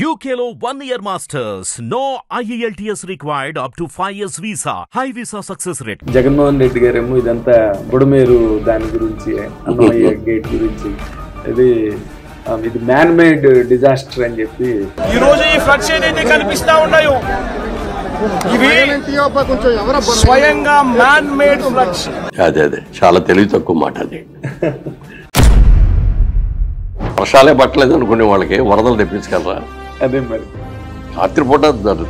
UKలో 1 year masters. No IELTS required up to 5 years visa. High visa success rate. Jaganmohan Reddy గారేమో ఇదంతా బుడమేరు దాని గురించి Annamayya gate గురించి ఇది మ్యాన్ మేడ్ డిజాస్టర్ అని చెప్పి ఈ రోజు ఈ ఫ్లడ్స్ ఏదైతే కనిపిస్తా ఉన్నాయో ఇవి స్వయంగా మ్యాన్ మేడ్ ఫ్లడ్స్. అదే చాలా తెలివి తక్కువ మాట అది. వర్షాలే పట్టలేదు అనుకునే వాళ్ళకి వరదలు తెప్పించగలరా? అదే మరి రాత్రిపూట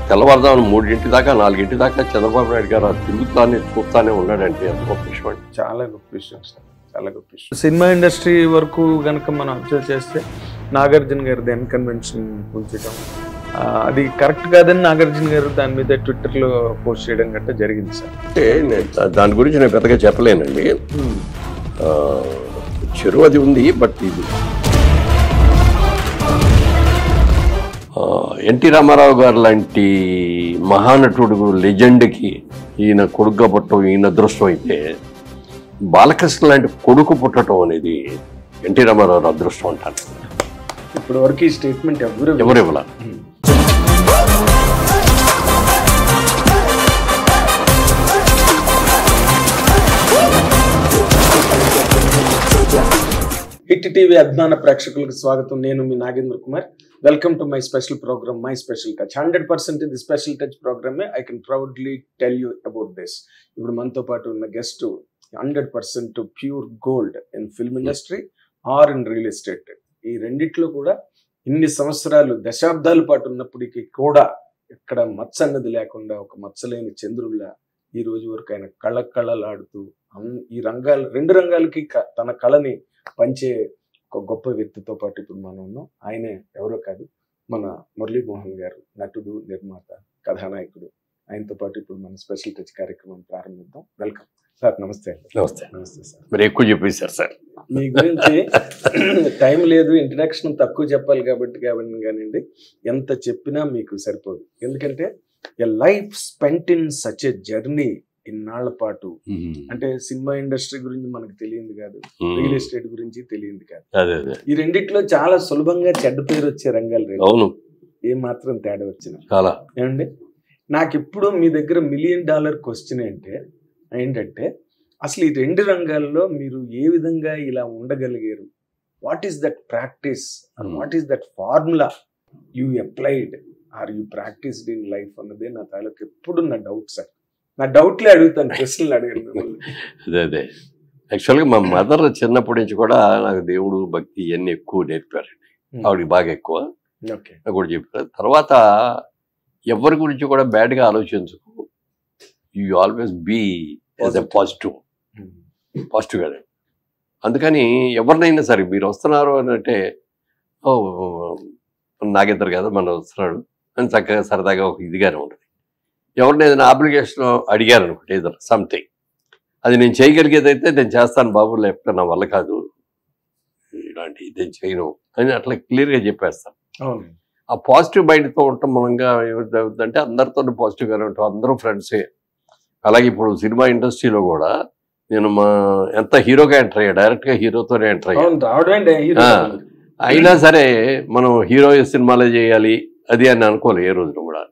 తెల్లవారుదామని 3 దాకా 4 దాకా చంద్రబాబు నాయుడు గారు తిరుగుతానే చూస్తానే ఉన్నాడంటే ఎంత గొప్ప విషయం అండి. చాలా గొప్ప విషయం సార్, చాలా గొప్ప విషయం. సినిమా ఇండస్ట్రీ వరకు కనుక మనం అబ్జర్వ్ చేస్తే నాగార్జున గారి దెన్ కన్వెన్షన్ ఉంచడం అది కరెక్ట్ కాదని నాగార్జున గారు దాని మీద ట్విట్టర్లో పోస్ట్ చేయడం గట్రా జరిగింది సార్. అంటే దాని గురించి నేను పెద్దగా చెప్పలేనండి. చెరువు అది ఉంది, బట్ ఇది ఎన్టీ రామారావు గారు లాంటి మహానటుడు లెజెండ్కి ఈయన కొడుకుగా పుట్టడం ఈయన అదృష్టం అయితే, బాలకృష్ణ లాంటి కొడుకు పుట్టడం అనేది ఎన్టీ రామారావు అదృష్టం అంటారు. ఇప్పటి వరకు ఈ స్టేట్మెంట్ ఎవరు ఇవ్వాల. హిట్ టీవీ అభిమాన ప్రేక్షకులకు స్వాగతం. నేను మీ Nagendra Kumar. Welcome to my special programme, my special touch. 100% ఇది స్పెషల్ టచ్ ప్రోగ్రామే. I can proudly tell you about this. ఇప్పుడు మనతో పాటు ఉన్న guest 100% pure gold in film industry or in real estate. ఈ రెండిట్లో కూడా ఇన్ని సంవత్సరాలు దశాబ్దాల పాటు ఉన్నప్పటికీ కూడా ఎక్కడ మచ్చ అన్నది లేకుండా ఒక మచ్చలేని చంద్రుల్లా ఈ రోజు వరకు ఆయన కళలాడుతూ ఈ రెండు రంగాలకి తన కళని పంచే ఒక గొప్ప వ్యక్తితో పాటు ఇప్పుడు మనం ఉన్నాం. ఆయనే ఎవరో కాదు, మన మురళీమోహన్ గారు, నటుడు, నిర్మాత, కథానాయకుడు. ఆయనతో పాటు ఇప్పుడు మన స్పెషల్ టచ్ కార్యక్రమం ప్రారంభిద్దాం. Welcome sir. నమస్తే. నమస్తే సార్. మీరు ఎక్కువ చెప్పేశారు సార్. మీ గురించి టైం లేదు, ఇంట్రడక్షన్ తక్కువ చెప్పాలి కాబట్టి కానివ్వండి, ఎంత చెప్పినా మీకు సరిపోదు. ఎందుకంటే a life spent in such a journey ఇన్నాళ్ల పాటు. అంటే సినిమా ఇండస్ట్రీ గురించి మనకు తెలియంది కాదు, రియల్ ఎస్టేట్ గురించి తెలియంది కాదు. ఈ రెండిట్లో చాలా సులభంగా చెడ్డ పేరు వచ్చే రంగాలు రెండు. ఏ మాత్రం తేడా వచ్చిన ఏమండి, నాకు ఇప్పుడు మీ దగ్గర $1 మిలియన్ క్వశ్చన్ ఏంటంటే అసలు ఈ రెండు రంగాల్లో మీరు ఏ విధంగా ఇలా ఉండగలిగారు? What is that practice and what is that formula you applied or you practised in life అన్నదే నా తాలూకు ఎప్పుడు నా డౌట్ సార్. నా డౌట్లే అడుగుతాను, ప్రశ్నలు అడిగాను. అదే యాక్చువల్గా మా మదర్ చిన్నప్పటి నుంచి కూడా నాకు దేవుడు భక్తి ఇవన్నీ ఎక్కువ నేర్పారండి. ఆవిడకి బాగా ఎక్కువ కూడా చెప్పారు. తర్వాత ఎవరి గురించి కూడా బ్యాడ్గా ఆలోచించుకు, you always be as a పాజిటివ్గా. అందుకని ఎవరినైనా సరే మీరు వస్తున్నారు అని అంటే, ఓ నాగేంద్ర కదా మన వస్తున్నాడు అని చక్కగా సరదాగా ఒక ఇదిగానే ఉంటుంది. ఎవరిని ఏదైనా అప్లికేషన్ అడిగారు అనుకుంటే ఏదైనా సంథింగ్, అది నేను చేయగలిగేదైతే నేను చేస్తాను బాబు, లేకపోతే నా వల్ల కాదు, ఇలాంటి నేను చేయను అని అట్లా క్లియర్గా చెప్పేస్తాను. ఆ పాజిటివ్ మైండ్తో ఉండటం మూలంగా ఏమవుతుందంటే అందరితో పాజిటివ్గానే ఉంటాం, అందరూ ఫ్రెండ్సే. అలాగే ఇప్పుడు సినిమా ఇండస్ట్రీలో కూడా నేను ఎంత హీరోగా ఎంటర్ అయ్యా, డైరెక్ట్గా హీరోతోనే ఎంటర్ అయ్యా. అయినా సరే మనం హీరో సినిమాలే చేయాలి అది అని అనుకోలేదు ఏ రోజున కూడా.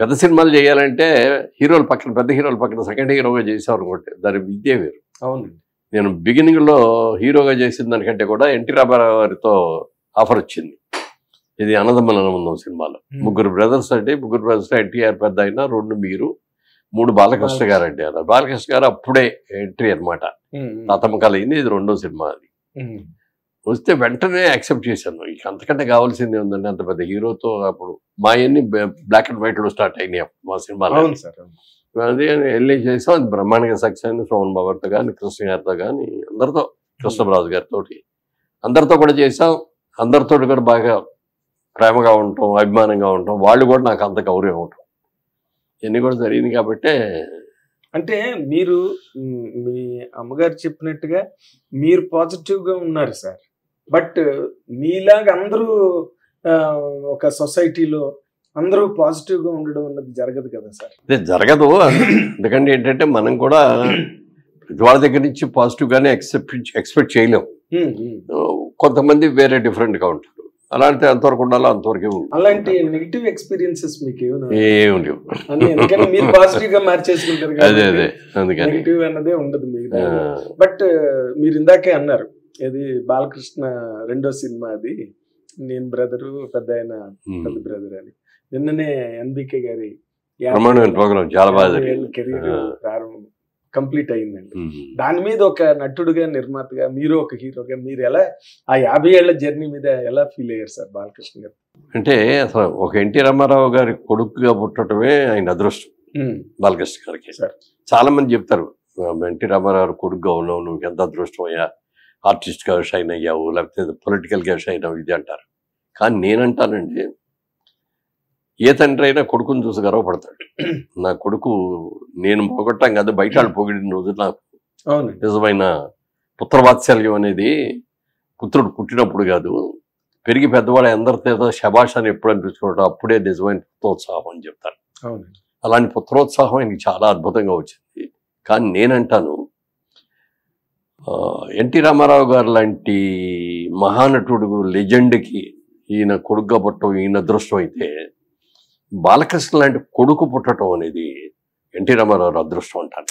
పెద్ద సినిమాలు చేయాలంటే హీరోల పక్కన, పెద్ద హీరోల పక్కన సెకండ్ హీరోగా చేసాం అనుకోండి, దాని విద్య వేరు. అవును, నేను బిగినింగ్లో హీరోగా చేసిన దానికంటే కూడా ఎన్టీ రామారావు గారితో ఆఫర్ వచ్చింది. ఇది అన్నదమ్ముల ఆనందం సినిమాలో 3 బ్రదర్స్ అంటే, 3 బ్రదర్స్ ఎన్టీఆర్ పెద్ద అయినా, 2 మీరు, 3 బాలకృష్ణ గారు అంటే. బాలకృష్ణ గారు అప్పుడే ఎంట్రీ అనమాట, తాతమ్మ కలయింది. ఇది 2వ సినిమా. అది వస్తే వెంటనే యాక్సెప్ట్ చేశాను. ఇక అంతకంటే కావాల్సింది ఉందండి, అంత పెద్ద హీరోతో. అప్పుడు మా అన్ని బ్లాక్ అండ్ వైట్లో స్టార్ట్ అయినాయి మా సినిమాలో. అది వెళ్ళి చేసాం, అది బ్రహ్మాండంగా సక్సెస్ అయింది. సోమన్ బాబుతో కానీ, కృష్ణ గారితో కానీ, అందరితో, కృష్ణరాజు గారితో, అందరితో కూడా చేసాం. అందరితో కూడా బాగా ప్రేమగా ఉంటాం, అభిమానంగా ఉంటాం. వాళ్ళు కూడా నాకు అంత గౌరవం ఉంటాం. ఇవన్నీ కూడా జరిగింది కాబట్టి. అంటే మీరు మీ అమ్మగారు చెప్పినట్టుగా మీరు పాజిటివ్గా ఉన్నారు సార్. బట్ మీలాగా అందరూ ఒక సొసైటీలో అందరూ పాజిటివ్గా ఉండడం అన్నది జరగదు కదా సార్. అదే జరగదు. ఎందుకంటే ఏంటంటే మనం కూడా వాళ్ళ దగ్గర నుంచి పాజిటివ్గానే ఎక్స్పెక్ట్ చేయలేము. కొంతమంది వేరే డిఫరెంట్గా ఉంటారు. అలాంటి అంతవరకు ఉండాలో అంతవరకే ఉంది. అలాంటి నెగిటివ్ ఎక్స్పీరియన్సెస్ మీకు ఏం లేవు. ఎందుకంటే మీరు పాజిటివ్ గా మార్చేసుకుంటారు, అదే అందుకని నెగిటివ్ అన్నదే ఉండదు మీకు. బట్ మీరు ఇందాకే అన్నారు, ఇది బాలకృష్ణ రెండో సినిమా, అది నేను బ్రదరు పెద్ద బ్రదర్ అని. నిన్ననే ఎన్బికే గారి ప్రోగ్రామ్ చాలా బాగా కెరీర్ ప్రారంభం కంప్లీట్ అయిందండి. దాని మీద ఒక నటుడుగా, నిర్మాతగా, మీరు ఒక హీరోగా మీరు ఎలా ఆ 50 ఏళ్ల జర్నీ మీద ఎలా ఫీల్ అయ్యారు సార్ బాలకృష్ణ గారు? అంటే అసలు ఒక ఎన్టీ రామారావు గారి కొడుకుగా పుట్టడమే ఆయన అదృష్టం బాలకృష్ణ గారికి. చాలా మంది చెప్తారు, ఎన్టీ రామారావు కొడుకుగా ఉన్నావు, నువ్వు ఎంత అదృష్టం అయ్యా, ఆర్టిస్ట్గా షైన్ అయ్యావు, లేకపోతే పొలిటికల్గా షైన్ అవ్వు, ఇది అంటారు. కానీ నేనంటానండి, ఏ తండ్రి అయినా కొడుకుని చూసి గర్వపడతాడు. నా కొడుకు నేను పొగట్టం కాదు, బయట వాళ్ళు పొగిడిన రోజు నాకు నిజమైన పుత్రవాత్సల్యం అనేది పుత్రుడు పుట్టినప్పుడు కాదు, పెరిగి పెద్దవాడు అందరితో శభాష్ అని ఎప్పుడు అనిపించుకోవడం అప్పుడే నిజమైన పుత్రోత్సాహం అని చెప్తారు. అలాంటి పుత్రోత్సాహం ఆయనకి చాలా అద్భుతంగా వచ్చింది. కానీ నేనంటాను, ఎన్టీ రామారావు గారు లాంటి మహానటుడు లెజెండ్కి ఈయన కొడుకుగా పుట్టడం ఈయన అదృష్టం అయితే, బాలకృష్ణ లాంటి కొడుకు పుట్టడం అనేది ఎన్టీ రామారావు అదృష్టం అంటాను.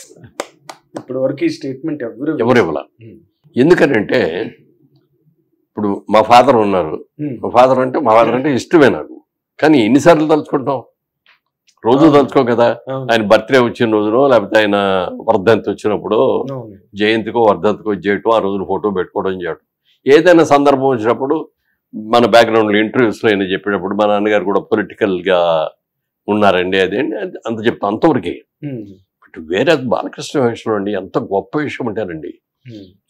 ఇప్పటి వరకు ఈ స్టేట్మెంట్ ఎవరు ఇవ్వాల. ఎందుకంటే ఇప్పుడు మా ఫాదర్ ఉన్నారు, మా ఫాదర్ అంటే ఇష్టమే నాకు. కానీ ఎన్నిసార్లు తలుచుకుంటాం? రోజు తలుచుకోం కదా. ఆయన బర్త్డే వచ్చిన రోజునో, లేకపోతే ఆయన వర్ధంతి వచ్చినప్పుడు, జయంతికో వర్ధంతికో చేయటం, ఆ రోజున ఫోటో పెట్టుకోవడం చేయడం. ఏదైనా సందర్భం వచ్చినప్పుడు మన బ్యాక్గ్రౌండ్లో ఇంటర్వ్యూస్లో అయినా చెప్పేటప్పుడు మా నాన్నగారు కూడా పొలిటికల్గా ఉన్నారండి, అదే అంత చెప్తాం, అంతవరకే. బట్ వేరే బాలకృష్ణ విషయంలో అండి ఎంత గొప్ప విషయం అంటారండి,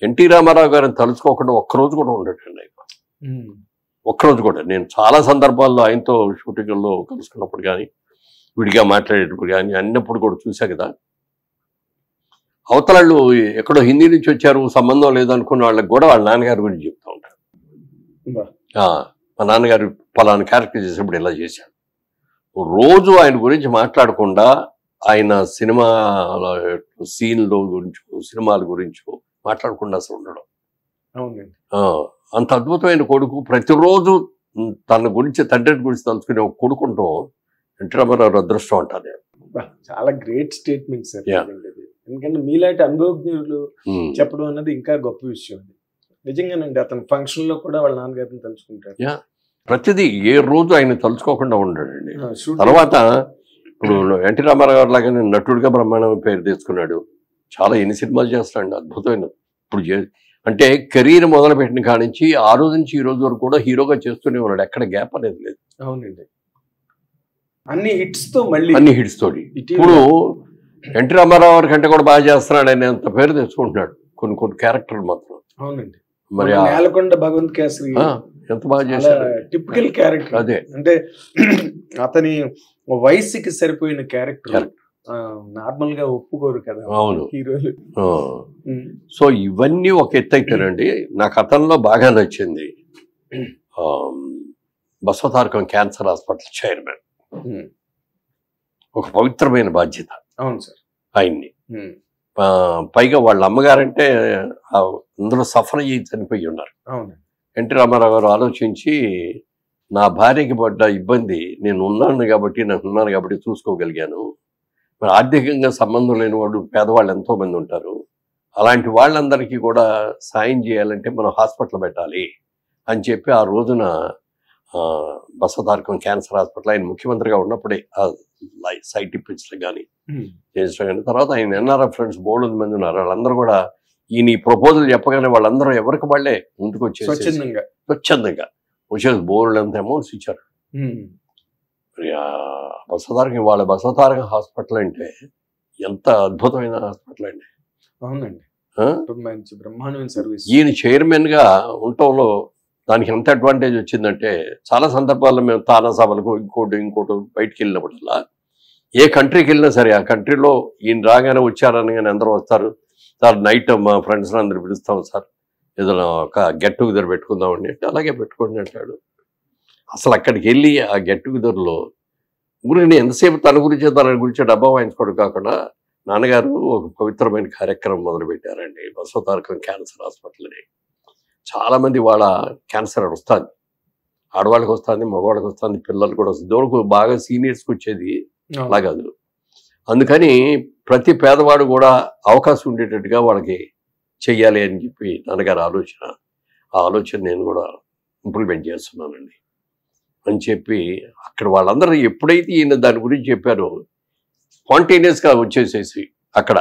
ఎన్టీ రామారావు గారిని తలుచుకోకుండా ఒక్కరోజు కూడా ఉండటండి ఆయన. ఒక్కరోజు కూడా. నేను చాలా సందర్భాల్లో ఆయనతో షూటింగ్లో కలుసుకున్నప్పుడు కానీ, విడిగా మాట్లాడేటప్పుడు కానీ, అన్నప్పుడు కూడా చూసా కదా, అవతలాళ్ళు ఎక్కడో హిందీ నుంచి వచ్చారు, సంబంధం లేదనుకున్న వాళ్ళకి కూడా వాళ్ళ నాన్నగారి గురించి చెప్తూ ఉంటారు. మా నాన్నగారు పలానా క్యారెక్టర్ చేసినప్పుడు ఇలా చేశాడు. రోజు ఆయన గురించి మాట్లాడకుండా, ఆయన సినిమా సీన్లో గురించి, సినిమాల గురించి మాట్లాడకుండా అసలు ఉండడం. అంత అద్భుతమైన కొడుకు. ప్రతిరోజు తన గురించి, తండ్రి గురించి తలుచుకునే ఒక కొడుకుంటాం ఎన్టీ రామారావు అదృష్టం అంటారు. చాలా గ్రేట్ స్టేట్మెంట్ సార్. ఎందుకంటే మీలాంటి అనుభవజ్ఞులు చెప్పడం అన్నది ఇంకా గొప్ప విషయం. నిజంగానండి, అతను ఫంక్షన్ లో కూడా వాళ్ళ నాన్నగారిని తలుచుకుంటారు. ప్రతిదీ ఏ రోజు ఆయన తలుచుకోకుండా ఉండడండి. తర్వాత ఇప్పుడు ఎన్టీ రామారావు గారు లాగానే నటుడిగా బ్రహ్మాండమైన పేరు తెచ్చుకున్నాడు. చాలా ఎన్ని సినిమాలు చేస్తాడండి, అద్భుతమైన. ఇప్పుడు అంటే కెరీర్ మొదలు పెట్టిన కాడి నుంచి ఆ రోజు నుంచి ఈ రోజు వరకు కూడా హీరోగా చేస్తూనే ఉన్నాడు, ఎక్కడ గ్యాప్ అనేది లేదు. అవునండి, అన్ని హిట్స్ తో, మళ్ళీ అన్ని హిట్స్ తోటి. ఇప్పుడు ఎన్టీ రామారావు గారి కంటే కూడా బాగా చేస్తున్నాడు అని అంత పేరు తెచ్చుకుంటున్నాడు కొన్ని కొన్ని క్యారెక్టర్లు మాత్రం. అవునండి, మరి నేలకొండ భగవంత్ కేసరి ఎంత బాగా చేశాడు. Typical character. అదే అంటే అతని వయసుకి సరిపోయిన క్యారెక్టర్. నార్మల్ గా ఒప్పుకోరు కదా హీరోలు. సో ఇవన్నీ ఒక ఎత్తు అయితేనండి, నాకు అతనిలో బాగా నచ్చింది బసవతారకం క్యాన్సర్ హాస్పిటల్ చైర్మన్. ఒక పవిత్రమైన బాధ్యత. అవును సార్. ఆయన్ని పైగా వాళ్ళ అమ్మగారంటే అందులో సఫర్ అయ్యి చనిపోయి ఉన్నారు. ఎన్టీ రామారావు గారు ఆలోచించి, నా భార్యకి పడ్డ ఇబ్బంది నేను ఉన్నాను కాబట్టి చూసుకోగలిగాను. మరి ఆర్థికంగా సంబంధం లేని వాళ్ళు, పేదవాళ్ళు ఎంతో మంది ఉంటారు. అలాంటి వాళ్ళందరికీ కూడా సాయం చేయాలంటే మనం హాస్పిటల్ పెట్టాలి అని చెప్పి ఆ రోజున బసవతారకం క్యాన్సర్ హాస్పిటల్ ఆయన ముఖ్యమంత్రిగా ఉన్నప్పుడే సైట్ ఇప్పించడం కానీ చేయించడం కానీ, తర్వాత ఆయన ఎన్ఆర్ఎఫ్ ఫ్రెండ్స్ బోర్డు మంది ఉన్నారు, వాళ్ళందరూ కూడా ఈయన ఈ ప్రపోజల్ చెప్పగానే వాళ్ళందరూ ఎవరికి వాళ్ళే ముందుకు వచ్చేసి స్వచ్ఛందంగా వచ్చేసి బోర్డులు అంత అమౌంట్స్ ఇచ్చారు. బసవతారకం, వాళ్ళ బసవతారకం హాస్పిటల్ అంటే ఎంత అద్భుతమైన హాస్పిటల్ అండి. అవునండి, బ్రహ్మాండమైన సర్వీస్. ఈయన చైర్మన్ గా ఉండటంలో దానికి ఎంత అడ్వాంటేజ్ వచ్చిందంటే, చాలా సందర్భాల్లో మేము తానా సభలకు ఇంకోటి బయటికి వెళ్ళినప్పుడల్లా, ఏ కంట్రీకి వెళ్ళినా సరే ఆ కంట్రీలో ఈయన రాగానే వచ్చారని కానీ అందరూ వస్తారు సార్, నైట్ మా ఫ్రెండ్స్ అందరూ పిలుస్తాం సార్, ఏదైనా ఒక గెట్ టుగెదర్ పెట్టుకుందామండి అంటే అలాగే పెట్టుకోండి అంటాడు. అసలు అక్కడికి వెళ్ళి ఆ గెట్ టుగెదర్లో ఊరికి ఎంతసేపు తన గురించి డబ్బా వాయించుకోవడం కాకుండా నాన్నగారు ఒక పవిత్రమైన కార్యక్రమం మొదలుపెట్టారండి. బసవతారకం క్యాన్సర్ హాస్పిటల్ని చాలామంది వాళ్ళ క్యాన్సర్ వస్తుంది, ఆడవాళ్ళకి వస్తుంది, మగవాళ్ళకి వస్తుంది, పిల్లలు కూడా వస్తుంది. దూరకు బాగా సీనియర్స్కి వచ్చేది అలా కాదు. అందుకని ప్రతి పేదవాడు కూడా అవకాశం ఉండేటట్టుగా వాళ్ళకి చెయ్యాలి అని చెప్పి నాన్నగారు ఆలోచన. ఆ ఆలోచన నేను కూడా ఇంప్లిమెంట్ చేస్తున్నానండి అని చెప్పి అక్కడ వాళ్ళందరూ ఎప్పుడైతే ఈయన దాని గురించి చెప్పారో స్పాంటేనియస్గా వచ్చేసేసి అక్కడ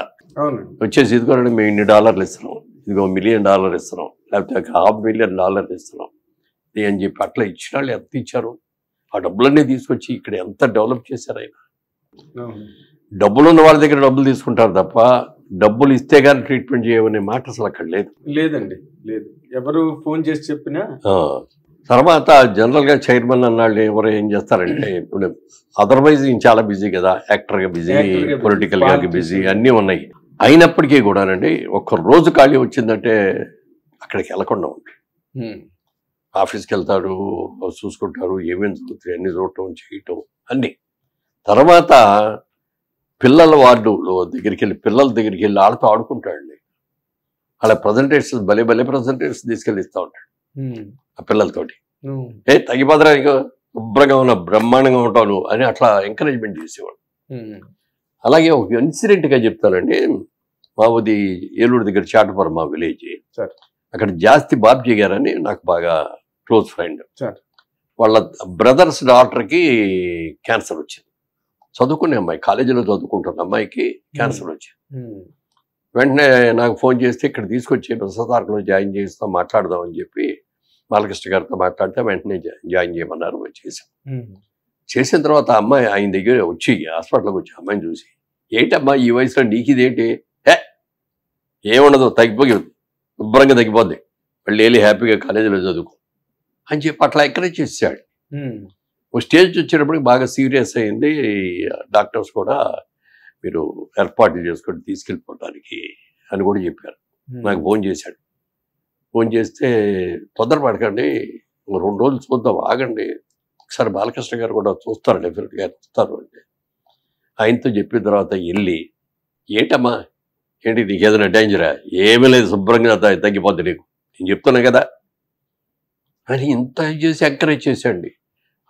వచ్చేసి ఇదిగోండి మేము $1,000 ఇస్తున్నాం, ఇదిగో $1 million ఇస్తున్నాం, లేకపోతే $500,000 ఇస్తున్నాం అని చెప్పి అట్లా ఇచ్చిన వాళ్ళు ఎంత ఇచ్చారు, ఆ డబ్బులన్నీ తీసుకొచ్చి ఇక్కడ ఎంత డెవలప్ చేశారు ఆయన. డబ్బులు ఉన్న వాళ్ళ దగ్గర డబ్బులు తీసుకుంటారు తప్ప డబ్బులు ఇస్తే కానీ ట్రీట్మెంట్ చేయమనే మాట అసలు అక్కడ లేదండి. లేదు, ఎవరు ఫోన్ చేసి చెప్పినా. తర్వాత జనరల్గా చైర్మన్ అన్నాళ్ళు ఎవరు ఏం చేస్తారంటే ఇప్పుడు అదర్వైజ్ ఈయన చాలా బిజీ కదా, యాక్టర్గా బిజీ, పొలిటికల్గా బిజీ, అన్నీ ఉన్నాయి. అయినప్పటికీ కూడానండి ఒక్క రోజు ఖాళీ వచ్చిందంటే అక్కడికి వెళ్ళకుండా ఉంటాయి. ఆఫీస్కి వెళ్తాడు, చూసుకుంటారు, ఏమేమి జరుగుతాయి అన్ని చూడటం చేయటం అన్నీ. తర్వాత పిల్లల వార్డులో దగ్గరికి వెళ్ళి పిల్లల దగ్గరికి వెళ్ళి ఆడుతూ ఆడుకుంటాడండి. అలా ప్రజెంటేషన్స్ భలే ప్రజెంటేషన్స్ తీసుకెళ్ళి ఇస్తూ ఉంటాడు ఆ పిల్లలతోటి. తగ్గిపోదరా నీకు, శుభ్రంగా ఉన్న బ్రహ్మాండంగా ఉంటాను అని అట్లా ఎంకరేజ్మెంట్ చేసేవాడు. అలాగే ఒక ఇన్సిడెంట్గా చెప్తానండి. మాది ఏలూరు దగ్గర చాటపురం మా విలేజ్. అక్కడ జాస్తి బాబ్జీ గారని నాకు బాగా క్లోజ్ ఫ్రెండ్. వాళ్ళ బ్రదర్స్ డాక్టర్కి క్యాన్సర్ వచ్చింది. చదువుకునే అమ్మాయి, కాలేజీలో చదువుకుంటున్న అమ్మాయికి క్యాన్సర్ వచ్చింది. వెంటనే నాకు ఫోన్ చేస్తే ఇక్కడ తీసుకొచ్చి ప్రసాదార్లో జాయిన్ చేస్తాం, మాట్లాడదామని చెప్పి బాలకృష్ణ గారితో మాట్లాడితే వెంటనే జాయిన్ చేయమన్నారు. చేసిన తర్వాత అమ్మాయి ఆయన దగ్గర వచ్చి హాస్పిటల్కి వచ్చి అమ్మాయిని చూసి, ఏంటమ్మా ఈ వయసులో నీకు ఇదేంటి, ఏముండదు, తగ్గిపోయి శుభ్రంగా తగ్గిపోద్ది, మళ్ళీ వెళ్ళి హ్యాపీగా కాలేజీలో చదువుకో అని చెప్పి అట్లా ఎంకరేజ్ చేశాడు. ఒక స్టేజ్ వచ్చేటప్పటికి బాగా సీరియస్ అయింది. డాక్టర్స్ కూడా మీరు ఏర్పాట్లు చేసుకొని తీసుకెళ్ళిపోవడానికి అని కూడా చెప్పారు. నాకు ఫోన్ చేశాడు. ఫోన్ చేస్తే తొందరపడకండి, 2 రోజులు చూద్దాం, ఆగండి, ఒకసారి బాలకృష్ణ గారు కూడా చూస్తారు, డెఫినెట్గా వస్తారు అంటే ఆయనతో చెప్పిన తర్వాత వెళ్ళి, ఏంటమ్మా ఏంటి నీకు ఏదైనా డేంజరా, ఏమీ లేదు, శుభ్రంగా తగ్గిపోద్ది నీకు, నేను చెప్తున్నా కదా అని ఇంత చేసి ఎంకరేజ్ చేశాండి.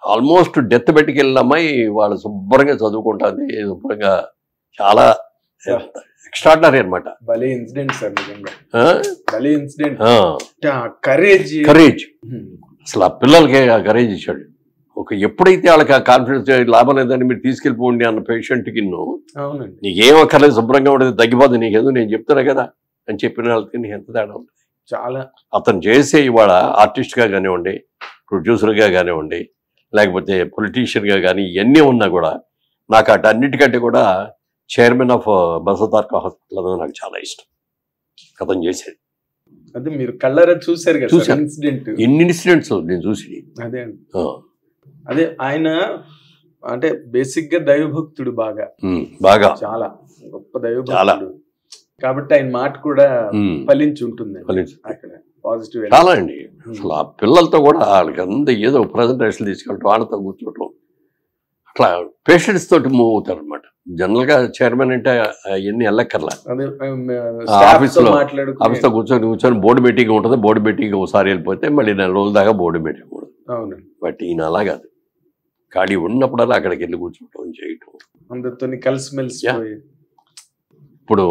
ఆల్మోస్ట్ డెత్ బెడ్కి వెళ్ళిన అమ్మాయి వాళ్ళు శుభ్రంగా చదువుకుంటుంది, శుభ్రంగా చాలా ఎక్స్ట్రాడినరీ అనమాట. భలే ఇన్సిడెంట్ సార్, నిజంగా భలే ఇన్సిడెంట్. కరేజ్ అసలు ఆ పిల్లలకి ఆ కరేజ్ ఇచ్చాడు. ఎప్పుడైతే వాళ్ళకి ఆ కాన్ఫిడెన్స్ లాభం లేదని మీరు తీసుకెళ్ళిపోండి అన్న పేషెంట్కి నీకేం అక్కర్లేదు, శుభ్రంగా ఉండేది, తగ్గిపోతుంది, నీకేదో నేను చెప్తున్నా కదా అని చెప్పిన వాళ్ళకి నీకు ఎంత తేడా ఉంటుంది. చాలా అతను చేసే ఇవాళ ఆర్టిస్ట్గా కానివ్వండి, ప్రొడ్యూసర్గా కానివ్వండి, లేకపోతే పొలిటీషియన్గా కానీ ఇవన్నీ ఉన్నా కూడా నాకు అన్నిటికంటే కూడా చైర్మన్ ఆఫ్ బసవతారక హాస్పిటల్ అనేది నాకు చాలా ఇష్టం. అతను చేసేది అదే మీరు కళ్ళారా చూసారు కదా, ఇన్సిడెంట్, ఎన్ని ఇన్సిడెంట్స్ నేను చూసి. అదే అదే ఆయన అంటే బేసిక్ గా దైవభక్తుడు, బాగా చాలా గొప్ప దైవభక్తుడు కాబట్టి ఆయన మాట కూడా ఫలించి ఉంటుంది అక్కడ పాజిటివ్. చాలా అండి. అసలు ఆ పిల్లలతో కూడా వాళ్ళకి అంత ఏదో ప్రజెంటేషన్ తీసుకెళ్ళటం, వాళ్ళతో కూర్చోవటం, అట్లా పేషెంట్స్ తోటి మూవ్ అవుతారు అనమాట. జనరల్ గా చైర్మన్ అంటే అవన్నీ వెళ్ళక్కర్లా, ఆఫీస్లో కూర్చొని బోర్డు మీటింగ్ ఉంటుంది, బోర్డు మీటింగ్ ఒకసారి వెళ్ళిపోతే మళ్ళీ 4 రోజుల దాకా బోర్డు మీటింగ్ కూడా. బట్ ఈయన అలా కాదు, ఖాళీ ఉన్నప్పుడల్లా అక్కడికి వెళ్ళి కూర్చోవటం, చేయటం, అందరితో కలిసిమెలిసి. ఇప్పుడు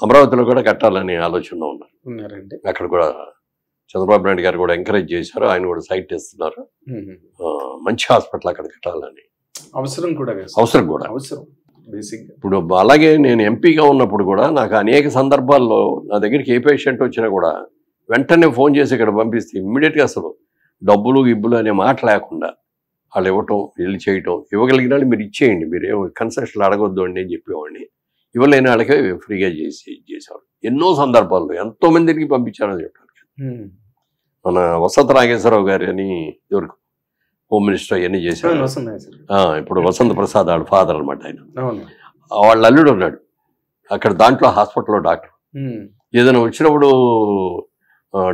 అమరావతిలో కూడా కట్టాలని ఆలోచన ఉన్నారండి. అక్కడ కూడా చంద్రబాబు నాయుడు గారు కూడా ఎంకరేజ్ చేశారు, ఆయన కూడా సైట్ ఇస్తున్నారు. మంచి హాస్పిటల్ అక్కడ కట్టాలని అవసరం కూడా. ఇప్పుడు అలాగే నేను ఎంపీగా ఉన్నప్పుడు కూడా నాకు అనేక సందర్భాల్లో నా దగ్గరికి ఏ పేషెంట్ వచ్చినా కూడా వెంటనే ఫోన్ చేసి ఇక్కడ పంపిస్తే ఇమ్మీడియట్గా అసలు డబ్బులు గిబ్బులు అనే మాట లేకుండా వాళ్ళు ఇవ్వటం, వెళ్ళి చేయటం, ఇవ్వగలిగిన వాళ్ళు మీరు ఇచ్చేయండి, మీరు ఏమో కన్సెషన్లు అడగొద్దు అండి అని చెప్పేవాడిని. ఇవ్వలేని వాళ్ళకే ఫ్రీగా చేసేవాడు. ఎన్నో సందర్భాల్లో ఎంతో మందికి పంపించానని చెప్పాను. మన వసంత నాగేశ్వరరావు గారు అని ఎవరికి హోమ్ మినిస్టర్ అవన్నీ చేశారు. ఇప్పుడు వసంత ప్రసాద్ వాళ్ళ ఫాదర్ అనమాట ఆయన. వాళ్ళ అల్లుడు ఉన్నాడు అక్కడ, దాంట్లో హాస్పిటల్లో డాక్టర్. ఏదైనా వచ్చినప్పుడు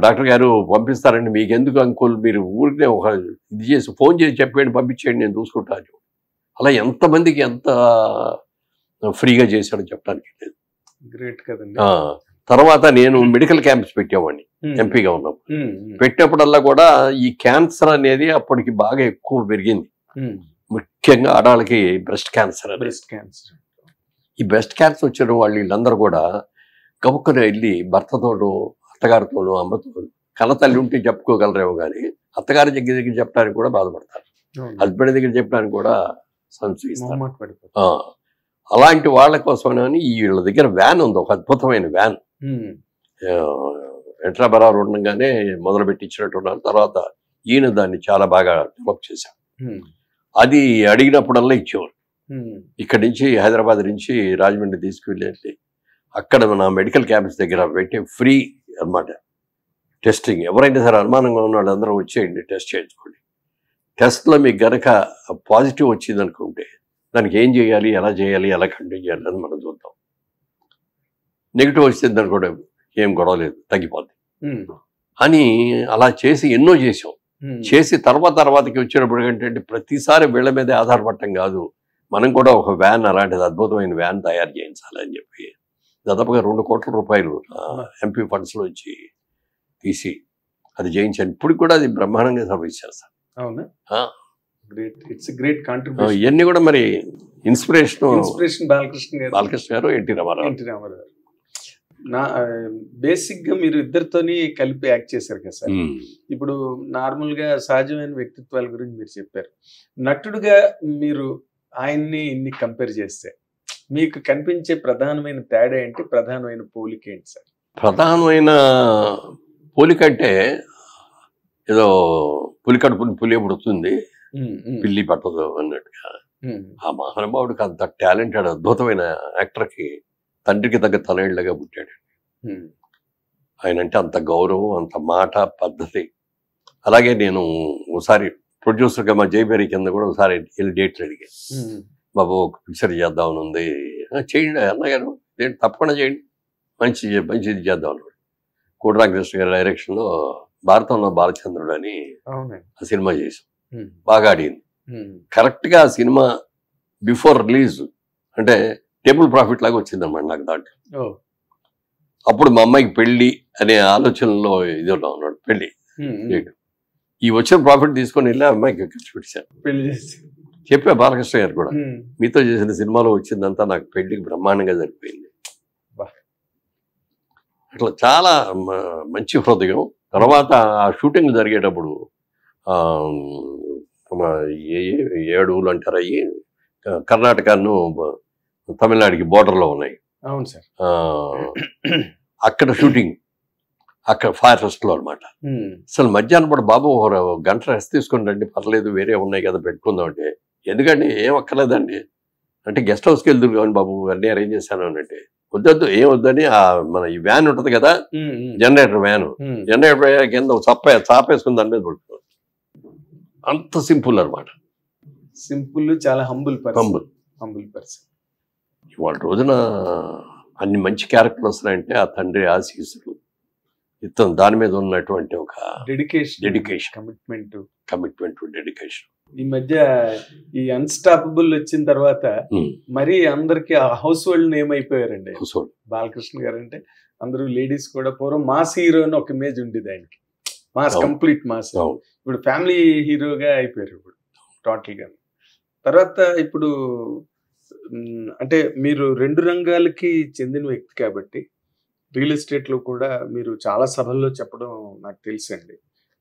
డాక్టర్ గారు పంపిస్తారండి, మీకు ఎందుకు అంకుల్, మీరు ఊరికే ఒక ఇది చేసి ఫోన్ చేసి చెప్పేయండి, పంపించేయండి, నేను చూసుకుంటాను. అలా ఎంతమందికి ఎంత ఫ్రీగా చేశాడని చెప్పడానికి లేదు. గ్రేట్ కదండి. తర్వాత నేను మెడికల్ క్యాంప్స్ పెట్టేవాడిని ఎంపీగా ఉన్నప్పుడు. పెట్టినప్పుడల్లా కూడా ఈ క్యాన్సర్ అనేది అప్పటికి బాగా ఎక్కువ పెరిగింది, ముఖ్యంగా ఆడవాళ్ళకి బ్రెస్ట్ క్యాన్సర్. ఈ బ్రెస్ట్ క్యాన్సర్ వచ్చిన వాళ్ళు వీళ్ళందరూ కూడా గబుక్కున వెళ్ళి భర్తతోనూ అత్తగారితోనూ అమ్మతో కన్నతల్లి ఉంటే చెప్పుకోగలరేమో కానీ అత్తగారి దగ్గర చెప్పడానికి కూడా బాధపడతారు, హస్బెండ్ దగ్గర చెప్పడానికి కూడా సంశయిస్తారు. అలాంటి వాళ్ళ కోసమని వీళ్ళ దగ్గర వ్యాన్ ఉంది, ఒక అద్భుతమైన వ్యాన్. ఎంట్రాబరారు ఉండగానే మొదలు పెట్టించినట్టున్నారు. తర్వాత ఈయన దాన్ని చాలా బాగా డెవలప్ చేశారు. అది అడిగినప్పుడల్లా ఇచ్చేవారు. ఇక్కడి నుంచి హైదరాబాద్ నుంచి రాజమండ్రి తీసుకువెళ్ళి అక్కడ మన మెడికల్ క్యాంప్స్ దగ్గర పెట్టి ఫ్రీ అన్నమాట టెస్టింగ్. ఎవరైనా సరే అనుమానంగా ఉన్న వాళ్ళందరూ వచ్చేయండి, టెస్ట్ చేయించుకోండి. టెస్ట్లో మీకు గనక పాజిటివ్ వచ్చింది అనుకుంటే దానికి ఏం చేయాలి, ఎలా చేయాలి, ఎలా కంటిన్యూ చేయాలి అని మనం చూద్దాం. నెగిటివ్ వచ్చింది అనుకోండి ఏం గొడవ లేదు, తగ్గిపోద్ది అని అలా చేసి ఎన్నో చేసాం. చేసి తర్వాతకి వచ్చినప్పుడు ఏంటంటే ప్రతిసారి వీళ్ళ మీదే ఆధారపడటం కాదు, మనం కూడా ఒక వ్యాన్ అలాంటిది అద్భుతమైన వ్యాన్ తయారు చేయించాలని చెప్పి దాదాపుగా 2 కోట్ల రూపాయలు ఎంపీ ఫండ్స్లో వచ్చి తీసి అది చేయించాను. ఇప్పుడు కూడా అది బ్రహ్మాండంగా సర్వీస్ చేస్తాను. అవునా? It's great contribution. ఇవన్నీ కూడా మరి ఇన్స్పిరేషన్ బాలకృష్ణ గారు, ఎన్టీ రామారావు. నా బేసిక్ గా మీరు ఇద్దరితోని కలిపి యాక్ట్ చేశారు కదా సార్. ఇప్పుడు నార్మల్ గా సహజమైన వ్యక్తిత్వాల గురించి మీరు చెప్పారు. నటుడుగా మీరు ఆయన్ని ఇన్ని కంపేర్ చేస్తే మీకు కనిపించే ప్రధానమైన తేడా ఏంటి, ప్రధానమైన పోలిక ఏంటి సార్? ప్రధానమైన పోలిక అంటే ఏదో పులి కడుపుని పులి పుడుతుంది, పిల్లి పట్టదు అన్నట్టుగా. ఆ మహానుభావుడికి అంత టాలెంటెడ్ అద్భుతమైన యాక్టర్కి తండ్రికి తగ్గ తనయుళ్ళగా పుట్టాడు. ఆయన అంటే అంత గౌరవం, అంత మాట, పద్ధతి. అలాగే నేను ఒకసారి ప్రొడ్యూసర్గా మా జయబేరి కింద కూడా ఒకసారి వెళ్ళి డేట్లు అడిగాను. బాబు ఒక పిక్చర్ చేద్దామని ఉంది, చేయండి అన్నగారు, తప్పకుండా చేయండి, మంచిది చేద్దాం అన్నాడు. కోటరామకృష్ణ గారి డైరెక్షన్లో భారతంలో బాలచంద్రుడు అని ఆ సినిమా చేసాం. బాగా ఆడింది. కరెక్ట్గా ఆ సినిమా బిఫోర్ రిలీజ్ అంటే టేబుల్ ప్రాఫిట్ లాగా వచ్చిందన్నమాట నాకు దాంట్లో. అప్పుడు మా అమ్మాయికి పెళ్లి అనే ఆలోచనలో ఇది ఉన్నాడు, పెళ్లి ఈ వచ్చిన ప్రాఫిట్ తీసుకొని వెళ్ళి అమ్మాయికి ఖర్చు పెట్టాను. పెళ్లి చేసి చెప్పా బాలకృష్ణ గారు కూడా, మీతో చేసిన సినిమాలో వచ్చిందంతా నాకు పెళ్లికి బ్రహ్మాండంగా సరిపోయింది. అట్లా చాలా మంచి హృదయం. తర్వాత ఆ షూటింగ్ జరిగేటప్పుడు 7 అంటారు అయ్యి కర్ణాటకను తమిళనాడుకి బోర్డర్లో ఉన్నాయి. అవును సార్. అక్కడ షూటింగ్ అక్కడ ఫారెస్ట్లో అనమాట. అసలు మధ్యాహ్నం కూడా బాబు 1 గంట రెస్ట్ తీసుకుని రండి, పర్లేదు వేరే ఉన్నాయి కదా పెట్టుకుందాం అంటే, ఎందుకంటే ఏం అక్కర్లేదండి అంటే గెస్ట్ హౌస్కి వెళ్తురు కానీ బాబు అన్నీ అరేంజ్ చేశాను అంటే, వద్దొద్దు ఏం వద్దని మన ఈ వ్యాన్ ఉంటుంది కదా జనరేటర్ వ్యాన్, జనరేటర్ కింద చాపేసుకుని దాని మీద పడుతుంది. అంత సింపుల్ అనమాట. సింపుల్, చాలా హంబుల్ పర్సన్. ఇవాళ రోజున అన్ని మంచి క్యారెక్టర్లు వస్తున్నాయంటే ఆ తండ్రి ఆశీస్సులు, ఇతను దాని మీద ఉన్నటువంటి ఒక డెడికేషన్, కమిట్మెంట్, డెడికేషన్. ఈ మధ్య ఈ అన్స్టాపబుల్ వచ్చిన తర్వాత మరి అందరికి హౌస్ హోల్డ్ నేమ్ అయిపోయారండి బాలకృష్ణ గారు. అంటే అందరూ లేడీస్ కూడా పూర్వం మాస్ హీరో అని ఒక ఇమేజ్ ఉండేది ఆయనకి, మాస్, కంప్లీట్ మాస్. ఇప్పుడు ఫ్యామిలీ హీరోగా అయిపోయారు ఇప్పుడు టోటల్ గా. తర్వాత ఇప్పుడు అంటే మీరు 2 రంగాలకి చెందిన వ్యక్తి కాబట్టి రియల్ ఎస్టేట్ లో కూడా మీరు చాలా సభల్లో చెప్పడం నాకు తెలుసండి.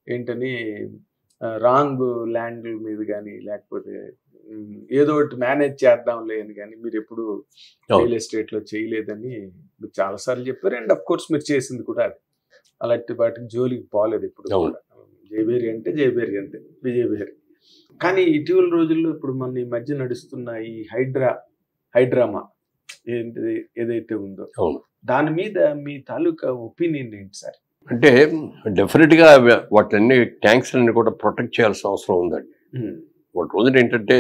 ఏంటని రాంగ్ ల్యాండ్ మీద కానీ లేకపోతే ఏదో ఒకటి మేనేజ్ చేద్దాంలే అని కానీ మీరు ఎప్పుడు రియల్ ఎస్టేట్ లో చేయలేదని మీరు చాలాసార్లు చెప్పారు. అండ్ అఫ్ కోర్స్ మీరు చేసింది కూడా అది. అలాంటి వాటికి జోలికి పోలేదు ఇప్పుడు కూడా. జయబేరి అంటే జయబేరి అంతే, విజయబేరి. కానీ ఇటీవల రోజుల్లో ఇప్పుడు మన ఈ మధ్య నడుస్తున్న ఈ హైడ్రామా ఏదైతే ఉందో దాని మీద మీ తాలూకా ఒపీనియన్ ఏంటి సార్? అంటే డెఫినెట్గా వాటిని ట్యాంక్స్ అన్ని కూడా ప్రొటెక్ట్ చేయాల్సిన అవసరం ఉందండి. వాటి రోజున ఏంటంటే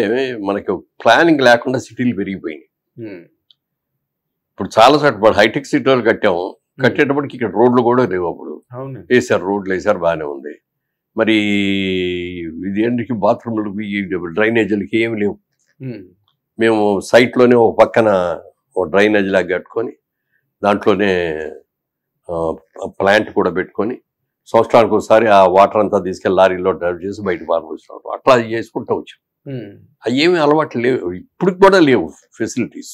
మనకి ప్లానింగ్ లేకుండా సిటీలు పెరిగిపోయినాయి. ఇప్పుడు చాలా చోట్ల హైటెక్ సిటీలు కట్టేటప్పటికి ఇక్కడ రోడ్లు కూడా లేవు. అప్పుడు వేసారు, రోడ్లు వేసారు, బాగానే ఉంది. మరి ఇది ఏంటికి బాత్రూమ్లకి డ్రైనేజీలకి ఏమి లేవు. మేము సైట్లోనే ఒక పక్కన ఒక డ్రైనేజ్ లాగా కట్టుకొని దాంట్లోనే ప్లాంట్ కూడా పెట్టుకొని సంవత్సరానికి ఒకసారి ఆ వాటర్ అంతా తీసుకెళ్ళి లారీలో డ్రైవ్ చేసి బయట పారబోస్తున్నారు. అట్లా చేసుకుంటూ వచ్చాం. అవి ఏమీ అలవాట్లు లేవు, ఇప్పుడు కూడా లేవు ఫెసిలిటీస్,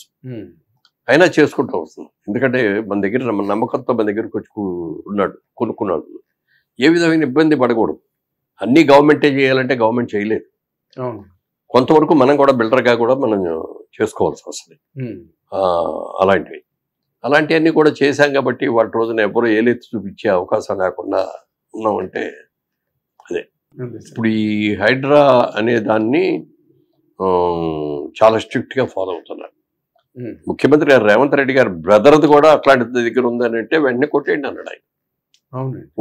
అయినా చేసుకుంటూ వస్తున్నాం. ఎందుకంటే మన దగ్గర నమ్మకంతో మన దగ్గరకు వచ్చి ఉన్నాడు, కొనుక్కున్నాడు. ఏ విధమైన ఇబ్బంది పడకూడదు. అన్నీ గవర్నమెంటే చేయాలంటే గవర్నమెంట్ చేయలేదు. కొంతవరకు మనం కూడా బిల్డర్గా కూడా మనం చేసుకోవాల్సి వస్తుంది. అలాంటివన్నీ కూడా చేశాం కాబట్టి వాటి రోజున ఎవరు ఏలెత్తి చూపించే అవకాశం లేకుండా ఉన్నామంటే అదే. ఇప్పుడు ఈ హైడ్రా అనే దాన్ని చాలా స్ట్రిక్ట్గా ఫాలో అవుతున్నారు. ముఖ్యమంత్రి గారు రేవంత్ రెడ్డి గారు బ్రదర్ది కూడా అట్లాంటి దగ్గర ఉందని అంటే వెంటనే కొట్టేయండి అన్నాడు ఆయన.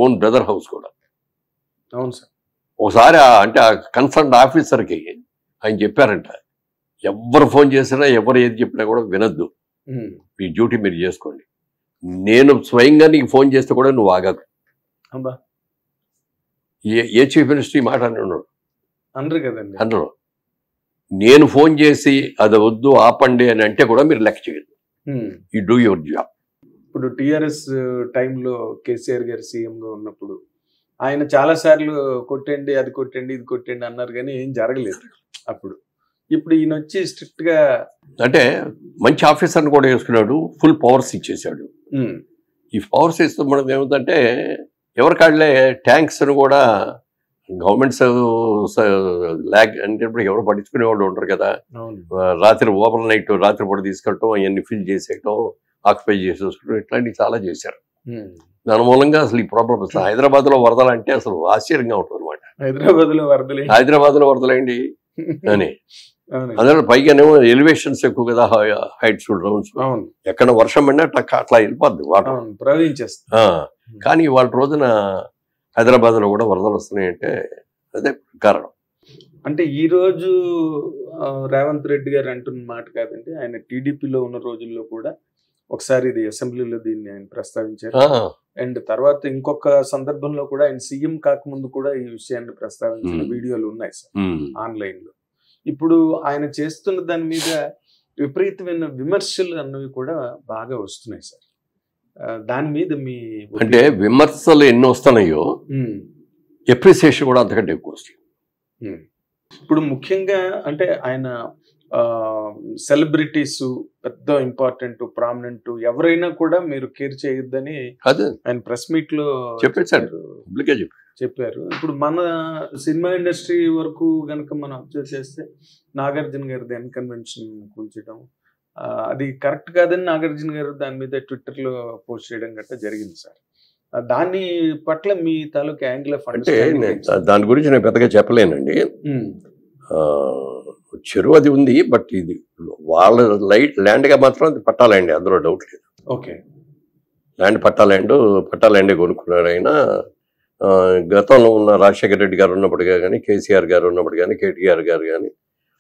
ఓన్ బ్రదర్ హౌస్ కూడా. అవును సార్. ఒకసారి అంటే ఆ కన్సర్న్ ఆఫీసర్కి ఆయన చెప్పారంట, ఎవరు ఫోన్ చేసినా ఎవరు ఏది చెప్పినా కూడా వినొద్దు, మీ డ్యూటీ మీరు చేసుకోండి. నేను స్వయంగా నీకు ఫోన్ చేస్తే కూడా నువ్వు ఆగకు. ఏ చీఫ్ మినిస్టర్ ఈ మాట అని ఉన్నాడు అనరు కదండి. అనరు. నేను ఫోన్ చేసి అది వద్దు ఆపండి అని అంటే కూడా మీరు లెక్క చేయదు. You do your job. ఇప్పుడు టిఆర్ఎస్ టైంలో కేసీఆర్ గారు సీఎంగా ఉన్నప్పుడు ఆయన చాలా సార్లు కొట్టండి, అది కొట్టండి, ఇది కొట్టండి అన్నారు, కానీ ఏం జరగలేదు అప్పుడు. ఇప్పుడు ఈయన వచ్చి స్ట్రిక్ట్ గా అంటే మంచి ఆఫీసర్ని కూడా వేసుకున్నాడు, ఫుల్ పవర్స్ ఇచ్చేసాడు. ఈ పవర్స్ ఇస్తూ మనకు ఏమిటంటే ఎవరికాళ్ళే ట్యాంక్స్ అని కూడా గవర్నమెంట్స్ ల్యాగ్ అంటే ఎవరు పట్టించుకునే వాళ్ళు ఉంటారు కదా. రాత్రి ఓవర్ నైట్ రాత్రిపూట తీసుకెళ్ళటం, అవన్నీ ఫిల్ చేసేయటం, ఆక్యుపై చేసేసుకోవడం, ఇట్లాంటివి చాలా చేశారు. దాని మూలంగా అసలు ఈ ప్రాబ్లం అసలు హైదరాబాద్ లో వరదలు అంటే అసలు ఆశ్చర్యంగా ఉంటుంది అనమాట. హైదరాబాద్ లో వరదలేండి అని. అందులో పైగానేమో ఎలివేషన్స్ ఎక్కువ కదా, హైట్స్ రౌండ్స్, ఎక్కడ వర్షం పడినా అట్లా వెళ్ళిపోద్ది వాటర్ ప్రవహించేస్తుంది. కానీ వాళ్ళ రోజున హైదరాబాద్ లో కూడా వరదలు వస్తున్నాయంటే అదే కారణం. అంటే ఈ రోజు రేవంత్ రెడ్డి గారు అంటున్న మాట కాదండి, ఆయన టీడీపీలో ఉన్న రోజుల్లో కూడా ఒకసారి ఇది అసెంబ్లీలో దీన్ని ఆయన ప్రస్తావించారు. అండ్ తర్వాత ఇంకొక సందర్భంలో కూడా ఆయన సీఎం కాకముందు కూడా ఈ విషయాన్ని ప్రస్తావించిన వీడియోలు ఉన్నాయి సార్ ఆన్లైన్ లో. ఇప్పుడు ఆయన చేస్తున్న దాని మీద విపరీతమైన విమర్శలు అన్నవి కూడా బాగా వస్తున్నాయి సార్. దాని మీద మీ అంటే విమర్శలు ఎన్ని వస్తున్నాయో ఎప్రిసియేషన్ కూడా అంతకంటే ఎక్కువ వస్తుంది. ఇప్పుడు ముఖ్యంగా అంటే ఆయన సెలబ్రిటీస్ పెద్ద ఇంపార్టెంట్ ప్రామినెంట్ ఎవరైనా కూడా మీరు కేర్ చేయొద్దని ఆయన ప్రెస్ మీట్ లో చెప్పారు. ఇప్పుడు మన సినిమా ఇండస్ట్రీ వరకు గనక మనం అబ్జర్వ్ చేస్తే నాగార్జున గారిది ఎన్ కన్వెన్షన్ కూల్చడం అది కరెక్ట్ కాదని నాగార్జున గారు దాని మీద ట్విట్టర్ లో పోస్ట్ చేయడం గట్రా జరిగింది సార్. దాని పట్ల మీ తాలూకు యాంగిల్ ఆఫ్ అంటే దాని గురించి నేను పెద్దగా చెప్పలేనండి. చెరువు అది ఉంది, బట్ ఇది వాళ్ళ ల్యాండ్గా మాత్రం అది పట్టాలండి, అందులో డౌట్ లేదు. ఓకే, ల్యాండ్ పట్టాలండే కొనుక్కున్నారు. అయినా గతంలో ఉన్న రాజశేఖర రెడ్డి గారు ఉన్నప్పటిగా కానీ, కేసీఆర్ గారు ఉన్నప్పుడు కానీ, కేటీఆర్ గారు కానీ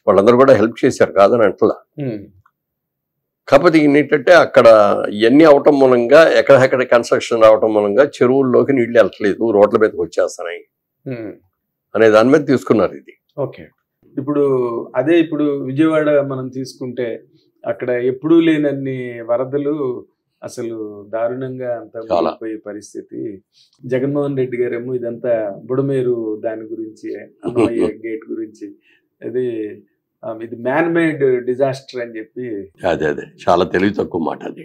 వాళ్ళందరూ కూడా హెల్ప్ చేశారు, కాదని అంటలా. కాకపోతే ఏంటంటే అక్కడ ఇవన్నీ అవటం మూలంగా ఎక్కడెక్కడ కన్స్ట్రక్షన్ రావటం మూలంగా చెరువుల్లోకి నీళ్ళు వెళ్ళట్లేదు, రోడ్ల మీదకి వచ్చేస్తున్నాయి అనే దాని మీద తీసుకున్నారు ఇది. ఓకే, ఇప్పుడు అదే ఇప్పుడు విజయవాడ మనం తీసుకుంటే అక్కడ ఎప్పుడూ లేనన్ని వరదలు, అసలు దారుణంగా అంతా పోయే పరిస్థితి. జగన్మోహన్ రెడ్డి గారేమో ఇదంతా బుడమేరు దాని గురించి, అన్నమయ్య గేట్ గురించి, ఇది మ్యాన్ మేడ్ డిజాస్టర్ అని చెప్పి. అదే చాలా తెలివి తక్కువ మాట అది.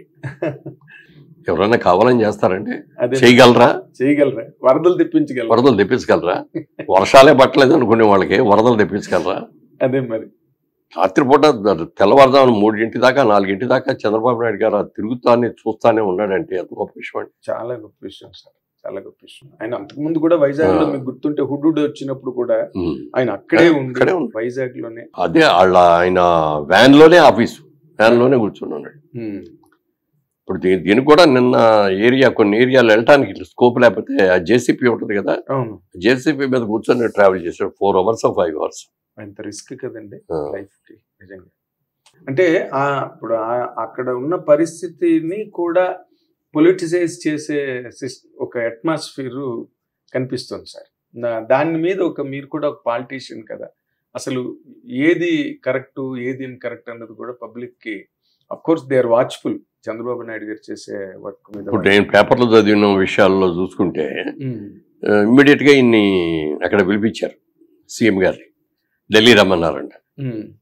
ఎవరైనా కావాలని చేస్తారంటే చేయగలరా? వరదలు తెప్పించగలరా? వర్షాలే పట్టలేదు అనుకునే వాళ్ళకి వరదలు తెప్పించగలరా? అదే మరి రాత్రిపూట తెల్లవారుదామని 3 దాకా 4 దాకా చంద్రబాబు నాయుడు గారు తిరుగుతానే చూస్తానే ఉన్నాడంటే ఎంత గొప్ప విషయం అండి. చాలా గొప్ప విషయం సార్, చాలా గొప్ప విషయం. ఆయన అంతకుముందు కూడా వైజాగ్ లో మీకు గుర్తుంటే హుడ్హుడ్ వచ్చినప్పుడు కూడా ఆయన అక్కడే ఉండి వైజాగ్ లోనే, అదే ఆయన వ్యాన్ లోనే కూర్చుని ఉన్నాడు. ఇప్పుడు దీనికి కూడా నిన్న కొన్ని ఏరియాలు వెళ్ళటానికి స్కోప్ లేకపోతే ఆ జేసీపీ ఉంటుంది కదా, జేసీపీ మీద కూర్చొని ట్రావెల్ చేశాడు 4 hours 5 hours. అంత రిస్క్ కదండి లైఫ్ కి నిజంగా. అంటే ఇప్పుడు అక్కడ ఉన్న పరిస్థితిని కూడా పొలిటిసైజ్ చేసే ఒక అట్మాస్ఫియర్ కనిపిస్తుంది సార్. దాని మీద మీరు కూడా ఒక పాలిటీషియన్ కదా, అసలు ఏది కరెక్ట్ ఏది ఇన్కరెక్ట్ అన్నది కూడా పబ్లిక్ కి, of course they are watchful, Chandrababu Naidu గారు చేసే వర్క్ మీద? ఇప్పుడు నేను పేపర్లో చదివిన విషయాల్లో చూసుకుంటే ఇమ్మీడియట్ గా ఇన్ని అక్కడ పిలిపించారు సీఎం గారిని, ఢిల్లీ రమ్మన్నారంట.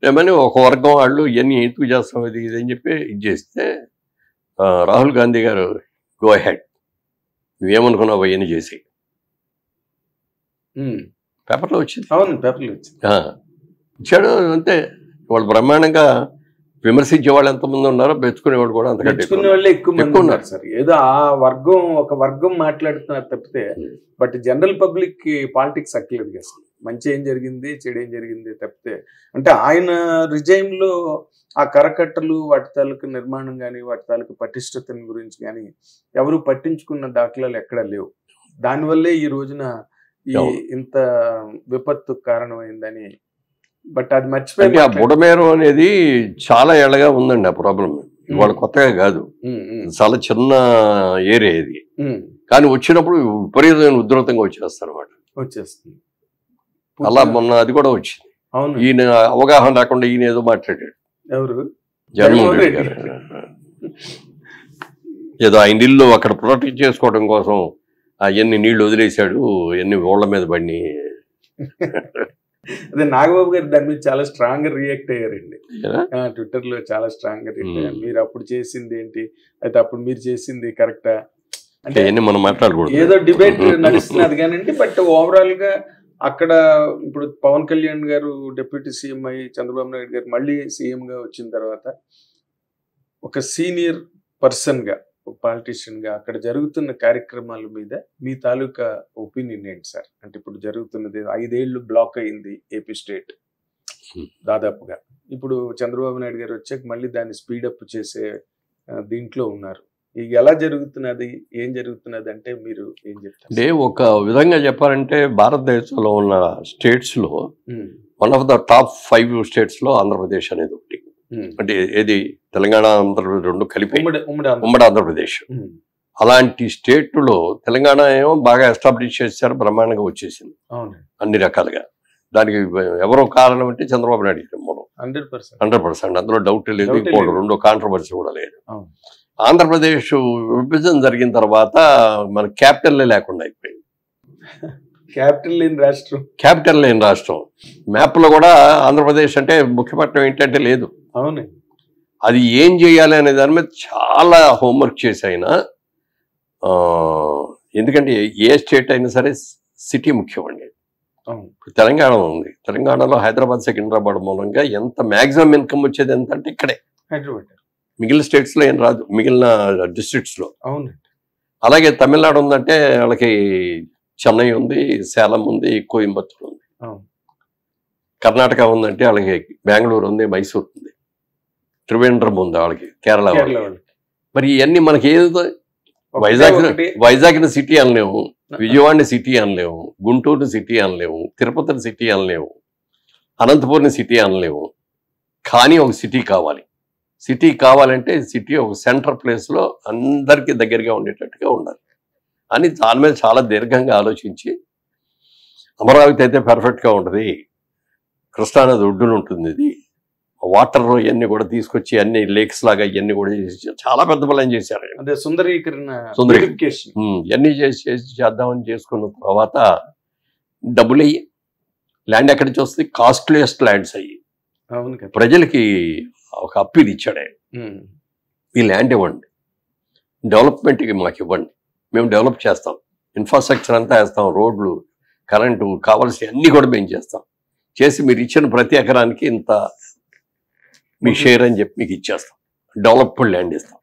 ఏమని ఒక వర్గం వాళ్ళు ఇవన్నీ ఎందుకు చేస్తాం ఇది ఇది అని చెప్పి ఇది చేస్తే రాహుల్ గాంధీ గారు గో హెడ్, నువ్వేమనుకున్నావు అవన్నీ చేసి పేపర్లో వచ్చింది. అవును, పేపర్లో వచ్చింది. ఇచ్చాడు అంతే. వాళ్ళు బ్రహ్మాండంగా విమర్శించే వాళ్ళు ఎంతమంది ఉన్నారో మెచ్చుకునేవాళ్ళు కూడా అంతకంటే మెచ్చుకునే వాళ్ళే ఎక్కువ మంది ఉన్నారు సార్. ఏదో ఆ వర్గం ఒక వర్గం మాట్లాడుతున్నారు తప్పితే, బట్ జనరల్ పబ్లిక్ కి పాలిటిక్స్ అక్కలేదు కదా. మంచి ఏం జరిగింది, చెడు ఏం జరిగింది తప్పితే, అంటే ఆయన రిజైమ్ లో ఆ కరకట్టలు, వాటి తాలూకు నిర్మాణం కానీ, వాటి తాలూకు పటిష్టతని గురించి కానీ ఎవరు పట్టించుకున్న దాఖలాలు ఎక్కడా లేవు. దానివల్లే ఈ రోజున ఈ ఇంత విపత్తు కారణమైందని. బట్ అది మర్చిపోయి ఆ బుడమేరు అనేది చాలా ఏళ్ళగా ఉందండి ఆ ప్రాబ్లం. ఇవాళ కొత్తగా కాదు, చాలా చిన్న ఏరియా ఇది. కానీ వచ్చినప్పుడు విపరీతమైన ఉధృతంగా వచ్చేస్తారు అన్నమాట. వచ్చేస్తుంది. అలా మొన్న అది కూడా వచ్చింది. అవును, ఈయన అవగాహన లేకుండా ఈయన ఏదో మాట్లాడాడు. ఎవరు? జగన్మోహన్ రెడ్డి గారు ఏదో ఆయన ఇల్లు అక్కడ ప్రొటెక్ట్ చేసుకోవడం కోసం అవన్నీ నీళ్లు వదిలేశాడు, ఎన్ని ఓళ్ల మీద పడి. అదే నాగబాబు గారు దాని మీద చాలా స్ట్రాంగ్ గా రియాక్ట్ అయ్యారండి. ట్విట్టర్ లో చాలా స్ట్రాంగ్ గా రియాక్ట్ అయ్యారు. మీరు అప్పుడు చేసింది ఏంటి, అయితే అప్పుడు మీరు చేసింది కరెక్టా అంటే మనం మాట్లాడకూడదు, ఏదో డిబేట్ నడుస్తున్నది కానండి. బట్ ఓవరాల్ గా అక్కడ ఇప్పుడు పవన్ కళ్యాణ్ గారు డిప్యూటీ సీఎం అయ్యి, చంద్రబాబు నాయుడు గారు మళ్ళీ సీఎం గా వచ్చిన తర్వాత ఒక సీనియర్ పర్సన్ గా, ఒక పాలిటిషియన్ గా అక్కడ జరుగుతున్న కార్యక్రమాల మీద మీ తాలూకా ఒపీనియన్ ఏంటి సార్? అంటే ఇప్పుడు జరుగుతున్నది 5 ఏళ్ళు బ్లాక్ అయింది ఏపీ స్టేట్ దాదాపుగా. ఇప్పుడు చంద్రబాబు నాయుడు గారు వచ్చాక మళ్ళీ దాన్ని స్పీడప్ చేసే దీంట్లో ఉన్నారు. ఇది ఎలా జరుగుతున్నది, ఏం జరుగుతున్నది అంటే మీరు ఏం చెప్తారు? అంటే ఒక విధంగా చెప్పాలంటే భారతదేశంలో ఉన్న స్టేట్స్ లో one of the top 5 states లో ఆంధ్రప్రదేశ్ అనేది ఒకటి. అంటే ఏది తెలంగాణ, ఆంధ్రప్రదేశ్ రెండు కలిపి ఉమ్మడి ఆంధ్రప్రదేశ్. అలాంటి స్టేట్లో తెలంగాణ ఏమో బాగా ఎస్టాబ్లిష్ చేశారు, బ్రహ్మాండంగా వచ్చేసింది అన్ని రకాలుగా. దానికి ఎవరో కారణం అంటే చంద్రబాబు నాయుడు గారి మూలం. 100%, అందులో డౌట్ లేదు. ఇంకోటి రెండో కాంట్రవర్సీ కూడా లేదు. ఆంధ్రప్రదేశ్ విభజన జరిగిన తర్వాత మన క్యాపిటల్ లేకుండా అయిపోయింది. క్యాపిటల్ లేని రాష్ట్రం. మ్యాప్ లో కూడా ఆంధ్రప్రదేశ్ అంటే ముఖ్యపట్నం ఏంటంటే లేదు. అవును, అది ఏం చేయాలి అనే దాని మీద చాలా హోంవర్క్ చేసి అయినా, ఎందుకంటే ఏ స్టేట్ అయినా సరే సిటీ ముఖ్యం అండి. తెలంగాణ ఉంది, తెలంగాణలో హైదరాబాద్ సికింద్రాబాద్ మూలంగా ఎంత మ్యాక్సిమం ఇన్కమ్ వచ్చేది ఎంత అంటే ఇక్కడే. హైదరాబాద్ మిగిలిన స్టేట్స్ లో ఏం రాదు, మిగిలిన డిస్ట్రిక్ట్స్ లో. అవును. అలాగే తమిళనాడు ఉందంటే వాళ్ళకి చెన్నై ఉంది, సేలం ఉంది, కోయంబత్తూరు ఉంది. కర్ణాటక ఉందంటే వాళ్ళకి బెంగళూరు ఉంది, మైసూర్ ఉంది, త్రివేంద్రం ఉంది వాళ్ళకి, కేరళ వాళ్ళకి. మరి ఇవన్నీ మనకి ఏదో వైజాగ్ని సిటీ అనలేము, విజయవాడని సిటీ అనలేము, గుంటూరుని సిటీ అనలేము, తిరుపతిని సిటీ అనలేము, అనంతపూర్ని సిటీ అనలేము. కానీ ఒక సిటీ కావాలి. సిటీ కావాలంటే సిటీ ఒక సెంటర్ ప్లేస్లో అందరికీ దగ్గరగా ఉండేటట్టుగా ఉండాలి అని దాని మీద చాలా దీర్ఘంగా ఆలోచించి, అమరావతి అయితే పర్ఫెక్ట్గా ఉంటుంది, కృష్ణానది ఒడ్డున ఉంటుంది, ఇది వాటర్ ఇవన్నీ కూడా తీసుకొచ్చి అన్ని లేక్స్ లాగా ఇవన్నీ కూడా చేసి చాలా పెద్ద ప్లాన్ చేశారు. అదే సుందరీకరణ ఇవన్నీ చేసి చేద్దామని చేసుకున్న తర్వాత డబ్బులు అయ్యి ల్యాండ్ ఎక్కడి నుంచి వస్తుంది, కాస్ట్లీయెస్ట్ ల్యాండ్స్ అయ్యి ప్రజలకి ఒక అప్పీల్ ఇచ్చాడు ఆయన. ఈ ల్యాండ్ ఇవ్వండి, డెవలప్మెంట్కి మాకు ఇవ్వండి, మేము డెవలప్ చేస్తాం, ఇన్ఫ్రాస్ట్రక్చర్ అంతా వేస్తాం, రోడ్లు, కరెంటు కావాల్సిన అన్నీ కూడా మేము చేస్తాం, చేసి మీరు ఇచ్చిన ప్రతి ఎకరానికి ఇంత మీ షేర్ అని చెప్పి మీకు ఇచ్చేస్తాం, డెవలప్డ్ ల్యాండ్ ఇస్తాం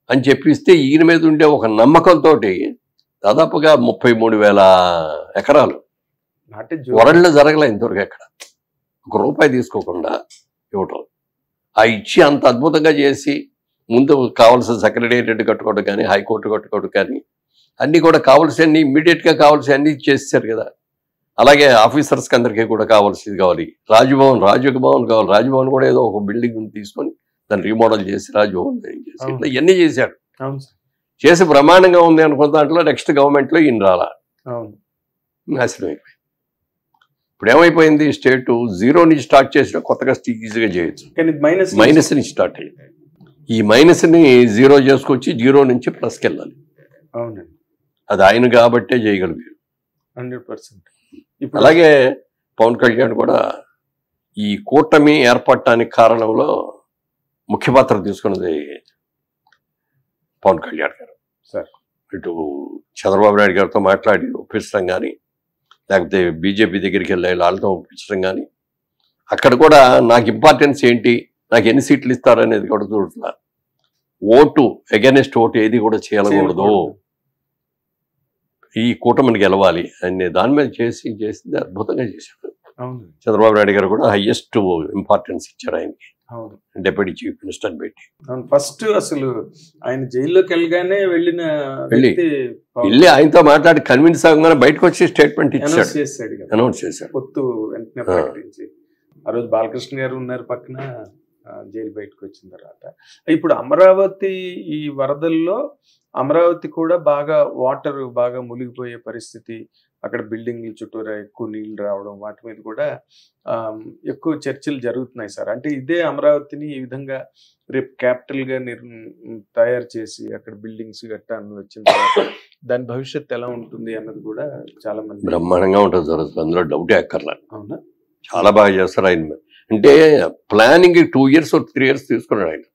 అని చెప్పిస్తే ఈయన మీద ఉండే ఒక నమ్మకంతో దాదాపుగా 33,000 ఎకరాలు వరల్డ్లో జరగలే ఇంతవరకు. ఎక్కడ ₹1 తీసుకోకుండా ఇవ్వటం, ఆ ఇచ్చి అంత అద్భుతంగా చేసి ముందు కావాల్సిన సెక్రటేరియట్ కట్టుకోవడం కానీ, హైకోర్టు కట్టుకోవడం కానీ, అన్నీ కూడా కావాల్సినవి ఇమ్మీడియట్గా కావాల్సి అన్నీ చేస్తారు కదా. అలాగే ఆఫీసర్స్కి అందరికీ కూడా కావాల్సింది కావాలి. రాజ్భవన్ కావాలి. రాజ్భవన్ కూడా ఏదో ఒక బిల్డింగ్ తీసుకొని దాన్ని రీమోడల్ చేసి రాజ్భవన్ చేసి ఇట్లా ఇవన్నీ చేశాడు. చేసి బ్రహ్మాండంగా ఉంది అనుకున్న దాంట్లో నెక్స్ట్ గవర్నమెంట్లో ఈయన రాలా, నాశనం అయిపోయింది. ఇప్పుడు ఏమైపోయింది, స్టేట్ 0 నుంచి స్టార్ట్ చేసినా కొత్తగా ఈజీగా చేయొచ్చు, మైనస్ నుంచి స్టార్ట్ అయ్యింది. ఈ మైనస్ని జీరో చేసుకొచ్చి జీరో నుంచి ప్లస్కి వెళ్ళాలి. అవునండి, అది ఆయన కాబట్టే చేయగలిగారు. 100%. అలాగే పవన్ కళ్యాణ్ కూడా ఈ కూటమి ఏర్పడటానికి కారణంలో ముఖ్య పాత్ర తీసుకున్నది పవన్ కళ్యాణ్ గారు. సార్ ఇటు చంద్రబాబు నాయుడు గారితో మాట్లాడి ఒప్పించడం కానీ, లేకపోతే బీజేపీ దగ్గరికి వెళ్ళి వాళ్ళతో ఒప్పించడం కానీ, అక్కడ కూడా నాకు ఇంపార్టెన్స్ ఏంటి, నాకు ఎన్ని సీట్లు ఇస్తారనేది కూడా చూడుతున్నారు. ఓటు అగైనెస్ట్ ఓటు ఏది కూడా చేయకూడదు, ఈ కూటమిని గెలవాలి అనే దాని మీద చేసింది అద్భుతంగా చేశాడు. చంద్రబాబు నాయుడు గారు కూడా హైయెస్ట్ ఇంపార్టెన్స్ ఇచ్చారు ఆయనకి, డిప్యూటీ చీఫ్ మినిస్టర్ పెట్టి. ఫస్ట్ అసలు ఆయన జైల్లోకి వెళ్ళగానే వెళ్ళి ఆయనతో మాట్లాడి కన్విన్స్ అవ్వగానే బయటకు వచ్చి స్టేట్మెంట్ ఇచ్చాడు, అనౌన్స్ చేశాడు. పొత్తు వెంటనే ప్రకటించి ఆ రోజు బాలకృష్ణ గారు ఉన్నారు పక్కన, జైలు బయటకు వచ్చిన తర్వాత. ఇప్పుడు అమరావతి ఈ వరదల్లో అమరావతి కూడా వాటర్ బాగా మునిగిపోయే పరిస్థితి, అక్కడ బిల్డింగ్ల చుట్టూరా ఎక్కువ నీళ్లు రావడం, వాటి మీద కూడా ఎక్కువ చర్చలు జరుగుతున్నాయి సార్. అంటే ఇదే అమరావతిని ఈ విధంగా రేపు క్యాపిటల్ గా తయారు చేసి అక్కడ బిల్డింగ్స్ గట్టా వచ్చిన తర్వాత దాని భవిష్యత్తు ఎలా ఉంటుంది అన్నది కూడా చాలా మంది బ్రహ్మాండంగా ఉంటుంది సార్, అందులో డౌటే అక్కర్లా. అవునా, చాలా బాగా చేస్తారు ఆయన. అంటే ప్లానింగ్ 2 years or 3 years తీసుకున్నాడు ఆయన.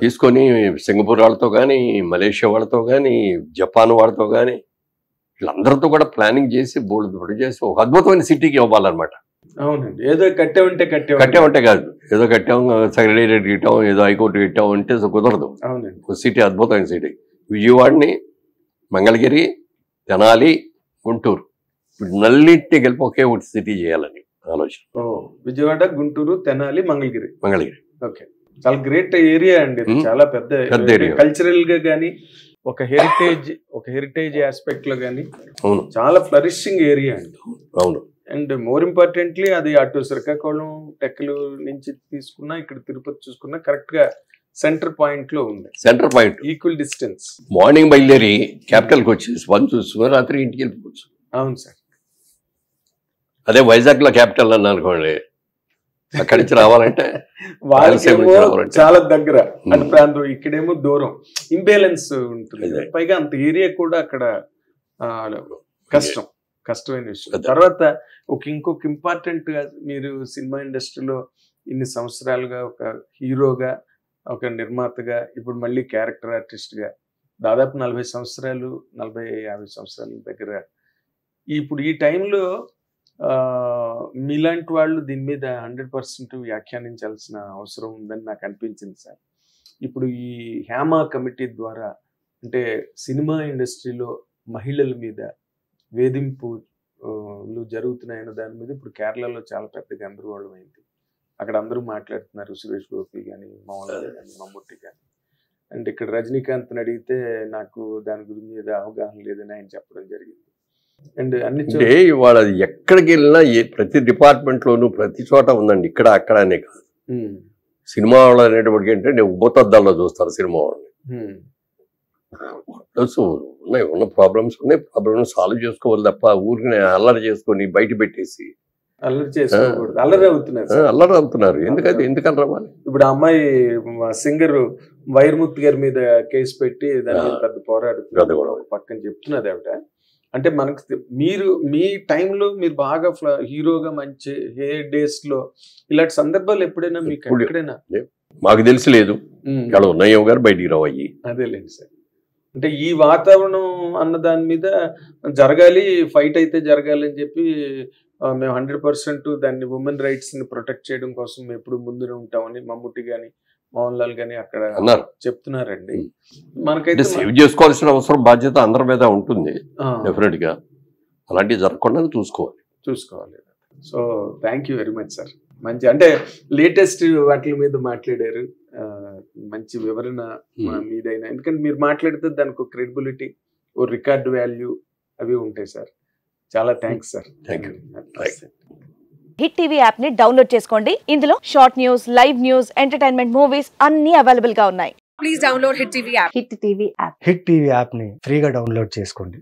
తీసుకొని సింగపూర్ వాళ్ళతో కానీ, మలేషియా వాళ్ళతో కానీ, జపాన్ వాళ్ళతో కానీ, వీళ్ళందరితో కూడా ప్లానింగ్ చేసి బోర్డు చేసి ఒక అద్భుతమైన సిటీకి ఇవ్వాలన్నమాట. అవునండి, ఏదో కట్టామంటే కాదు, ఏదో కట్టాం సెక్రటేరియట్ కట్టాం, ఏదో హైకోర్టు కట్టాం అంటే కుదరదు. అవునండి, ఒక సిటీ అద్భుతమైన సిటీ. విజయవాడని, మంగళగిరి, తెనాలి, గుంటూరు నల్లింటిని కలిపి ఒకే ఒకటి సిటీ చేయాలని ఆలోచన. విజయవాడ, గుంటూరు, తెనాలి, మంగళగిరి. ఓకే, చాలా గ్రేట్ ఏరియా అండి, చాలా పెద్ద ఏరియా. కల్చరల్ గా గానీ, ఒక హెరిటేజ్ ఆస్పెక్ట్ లో గానీ చాలా ఫ్లరిషింగ్ ఏరియా అండి. అవును, అండ్ మోర్ ఇంపార్టెంట్లీ అది అటు శ్రీకాకుళం టెక్కలు నుంచి తీసుకున్నా, ఇక్కడ తిరుపతి చూసుకున్నా కరెక్ట్ గా సెంటర్ పాయింట్ లో ఉంది. Centre point, equal distance. Morning బయలుదేరి క్యాపిటల్ కి వచ్చేసి పని చూసుకుని రాత్రి ఇంటికి వెళ్ళిపోవచ్చు. అవును సార్, అదే వైజాగ్ లో క్యాపిటల్ అని అనుకోండి, అక్కడి నుంచి రావాలంటే చాలా దగ్గర అటు ప్రాంతం, ఇక్కడేమో దూరం, ఇంబ్యాలెన్స్ ఉంటుంది. పైగా అంత ఏరియా కూడా అక్కడ కష్టమైన విషయం. తర్వాత ఇంకొక ఇంపార్టెంట్ గా, మీరు సినిమా ఇండస్ట్రీలో ఇన్ని సంవత్సరాలుగా ఒక హీరోగా, ఒక నిర్మాతగా, ఇప్పుడు మళ్ళీ క్యారెక్టర్ ఆర్టిస్ట్ గా దాదాపు 40 సంవత్సరాలు 40-50 సంవత్సరాల దగ్గర, ఇప్పుడు ఈ టైంలో మీలాంటి వాళ్ళు దీని మీద 100% వ్యాఖ్యానించాల్సిన అవసరం ఉందని నాకు అనిపించింది సార్. ఇప్పుడు ఈ హ్యామా కమిటీ ద్వారా, అంటే సినిమా ఇండస్ట్రీలో మహిళల మీద వేధింపులు జరుగుతున్నాయన్న దాని మీద ఇప్పుడు కేరళలో చాలా పెద్ద గందరగోళం అయింది. అక్కడ అందరూ మాట్లాడుతున్నారు, సురేష్ గోపి కానీ, మోహన్ కానీ, మమ్ముట్టి కానీ. అండ్ ఇక్కడ రజనీకాంత్ని అడిగితే నాకు దాని గురించి అవగాహన లేదని ఆయన చెప్పడం జరిగింది. అండ్ అంటే ఇవాళ ఎక్కడికి వెళ్ళినా ప్రతి డిపార్ట్మెంట్ లోనూ ప్రతి చోట ఉందండి, ఇక్కడ అక్కడ అనే కాదు. సినిమా వాళ్ళు అనేటప్పటికి ఏంటంటే ఉబ్బతద్దాల్లో చూస్తారు సినిమా వాళ్ళని. ఉన్నాయి, ఉన్న ప్రాబ్లమ్స్ ఉన్నాయి, ప్రాబ్లమ్స్ సాల్వ్ చేసుకోవాలి తప్ప ఊరికి అల్లరి చేసుకొని బయట పెట్టేసి అల్లరి అవుతున్నారు. ఎందుకని రావాలి? ఇప్పుడు అమ్మాయి సింగర్ వైరముత్తు గారి మీద కేసు పెట్టి దాని మీద పెద్ద పోరాడుతున్నారు పక్కన చెప్తున్నది ఆవిడ. అంటే మనకు మీ టైంలో మీరు బాగా హీరోగా మంచి డేస్ లో ఇలాంటి సందర్భాలు ఎప్పుడైనా మీకు ఎక్కడైనా? మాకు తెలిసి లేదు, ఉన్నాయో గారు బయటికి రావయ్యి. అదేలేండి సార్, అంటే ఈ వాతావరణం అన్న దాని మీద జరగాలి, ఫైట్ అయితే జరగాలి అని చెప్పి మేము 100% దాన్ని ఉమెన్ రైట్స్ ని ప్రొటెక్ట్ చేయడం కోసం మేము ఎప్పుడు ముందునే ఉంటామని మమ్ముట్టి గాని, మోహన్ లాల్ గాని అక్కడ చెప్తున్నారండి. మనకైతే సేవ్ చేసుకోవాల్సిన అవసరం, బాధ్యత అందరి మీద ఉంటుంది డెఫినెట్ గా. అలాంటివి జరగకుండా చూసుకోవాలి. So thank you very much sir. మంచి, అంటే లేటెస్ట్ వాటి మీద మాట్లాడారు, మంచి వివరణ మీదైనా. ఎందుకంటే మీరు మాట్లాడితే దానికి ఒక క్రెడిబిలిటీ, ఓ రికార్డ్ వాల్యూ అవి ఉంటాయి సార్. చాలా thanks sir. Hit TV app ని డౌన్లోడ్ చేసుకోండి. ఇందులో short news, live news, entertainment movies అన్ని అవైలబుల్ గా ఉన్నాయి. Please download hit TV app. Hit TV app ని ఫ్రీగా డౌన్లోడ్ చేసుకోండి.